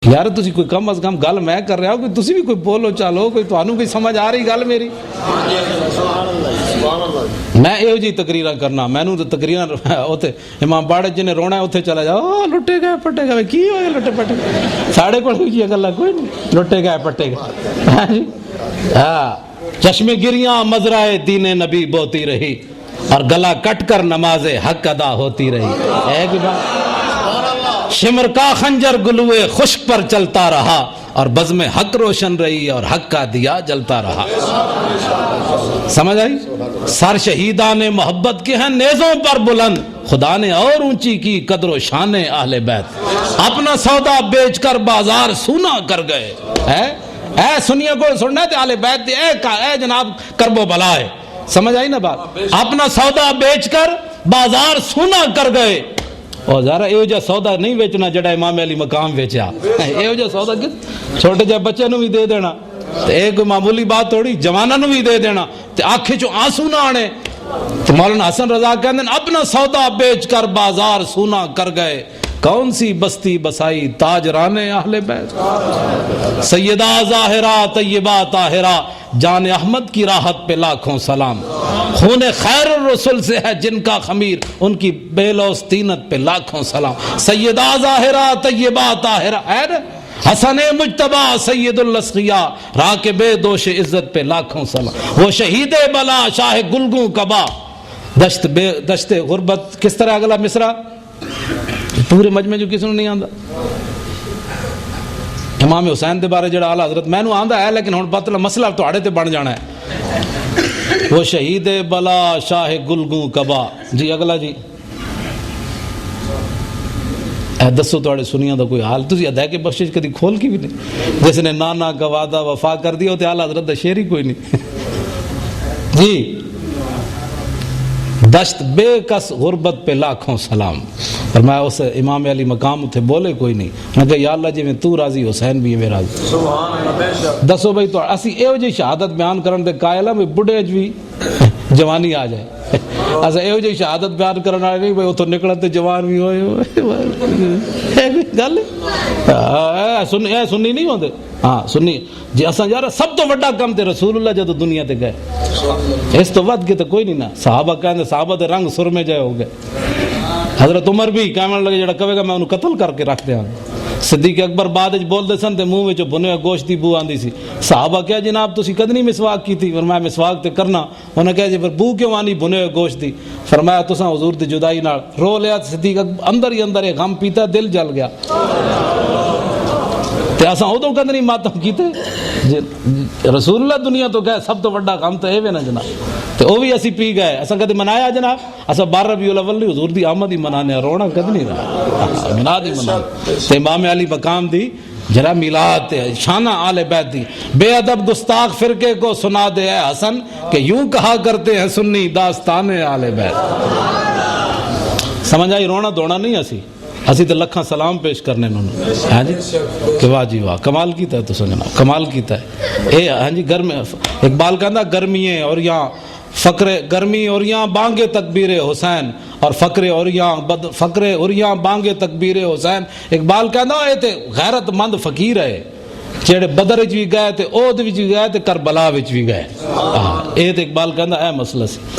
یار تسی کوئی کم از کم گل میں کر رہا ہو کہ تسی بھی کوئی بولو چالو کوئی تانوں کوئی سمجھ آ رہی گل میری. میں یہ جی تقریراں کرنا مینوں تو تقریراں اوتھے امام باڑے جی نے رونا ہے اوتھے چلا جاؤ لٹے گئے پٹے گئے کی ہوئے لٹے پٹے ساڑے کول کوئی گلاں کوئی نہیں لٹے گئے پٹے گئے. ہاں چشمے گریاں مزرائے دین نبی بوتی رہی اور گلا کٹ کر نماز حق ادا ہوتی رہی. ایک بات شمر کا خنجر گلوئے خشک پر چلتا رہا اور بزم حق روشن رہی اور حق کا دیا جلتا رہا. سمجھ آئی؟ سر شہیدان محبت کے ہیں نیزوں پر بلند خدا نے اور اونچی کی قدر و شان اہل بیت. اپنا سودا بیچ کر بازار سونا کر گئے. اے سنیے کو سننا تھے اہل بیت دی اے جناب کرب و بلا ہے. سمجھ آئی نا بات؟ اپنا سودا بیچ کر بازار سونا کر گئے. اور ذرا یہ جا سودا نہیں بیچنا جڑا امام علی مقام بیچا. یہ جا سودا کس چھوٹے جے بچے نو بھی دے دینا ایک معمولی بات تھوڑی جوانہ نو بھی دے دینا تے آنکھیں چو آنسو نہ آنے. تو مولانا حسن رضا کہتے ہیں اپنا سودا بیچ کر بازار سونا کر گئے کون سی بستی بسائی تاجران اہل بیت. سیدہ ظاہرہ طیبہ طاہرہ جان احمد کی راحت پہ لاکھوں سلام. خون خیر الرسل سے ہے جن کا خمیر ان کی بے لوث طینت پہ لاکھوں سلام. سیدہ ظاہرہ طیبہ طاہرہ حسن مجتبہ سید الاسقیاء راکب دوش عزت پہ لاکھوں سلام. وہ شہید بلا شاہ گلگوں کبا دشت غربت. کس طرح اگلا مصرع پورے مجمع جو کسی نے نہیں آندا. امام حسین دے بارے جڑا اعلیٰ حضرت میں نو آندا ہے لیکن ہن پتہ مسئلہ تہاڈے تے بن جانا ہے. وہ شہید بلا شاہ گلگوں کبا. جی اگلا جی اے دسو تہاڈے سنیاں دا کوئی حال تسی ادائے کے بخشش کدی کھول کی بھی نہیں. جس نے نانا کا وعدہ وفا کر دیا تے اعلیٰ حضرت دا شعر ہی کوئی نہیں. جی دشت بے کس غربت پہ لاکھوں سلام. اور میں اس امام علی مقام تھے بولے کوئی نہیں. میں کہا یا اللہ جی میں تو راضی حسین بھی ہے راضی. دسو بھائی تو اسی ایو جی شہادت بیان کرن دے قائل ہیں بڑھے بھی جوانی آ جائے. ایسا ایو جی شہادت بیان کرن والے نہیں بھائی اتوں نکلن تے جوان بھی ہوئے گل سنی نہیں ہوندے. ہاں سنی جی اساں یار سب تو بڑا کم تے رسول اللہ جدو دنیا تے گئے اس تو ود کے تو کوئی نہیں نا. صحابہ کہندے صحابہ دے رنگ سرمے جائے ہو گئے. حضرت عمر بھی کہنے لگے جڑا کہے گا میں انہوں قتل کر کے رکھ دیا. صدیق اکبر بعد بول دے سن تے منہ وچ بھنے گوشت دی بو آندی سی. صحابہ کہا جناب تسی کد نہیں مسواک کی تھی. فرمایا مسواک تے کرنا. انہوں نے کہا جی پھر بو کیوں آنی بھنے گوشت دی. فرمایا تساں حضور دی جدائی نال رو لیا. صدیق اکبر اندر ہی اندر ایک غم پیتا دل جل گیا. تے اساں ادوں کد نہیں ماتم کیتے. رسول اللہ دنیا تو گئے سب تو بڑا غم تو اے وے نا جناب. تے او بھی اسی پی گئے. اساں کدی منایا جناب اساں 12 ربیع الاول نہیں حضور دی آمد ہی منانے رونا کد نہیں رہا. میلاد ہی منانے تے امام علی مقام دی جرا میلاد تے شانہ آل بیت دی. بے ادب گستاخ فرقے کو سنا دے اے حسن کہ یوں کہا کرتے ہیں سنی داستان آل بیت. سمجھ آئی؟ رونا دوڑنا نہیں اسی تو لکھاں سلام پیش کرنے انہوں. ہاں جی کہ واہ جی واہ کمال کیتا ہے. تو سننا کمال کیتا ہے. اے ہاں جی گرمی اقبال کہندا گرمییں اور یہاں فقر گرمی اور یہاں بانگے تکبیر حسین اور فقر اور یہاں بانگے تکبیر حسین. اقبال کہندا اے تے غیرت مند فقیر ہے جڑے بدر وچ بھی گئے تے اود وچ بھی گئے تے کربلا وچ بھی گئے. اے تے اقبال کہندا اے مسئلہ سی.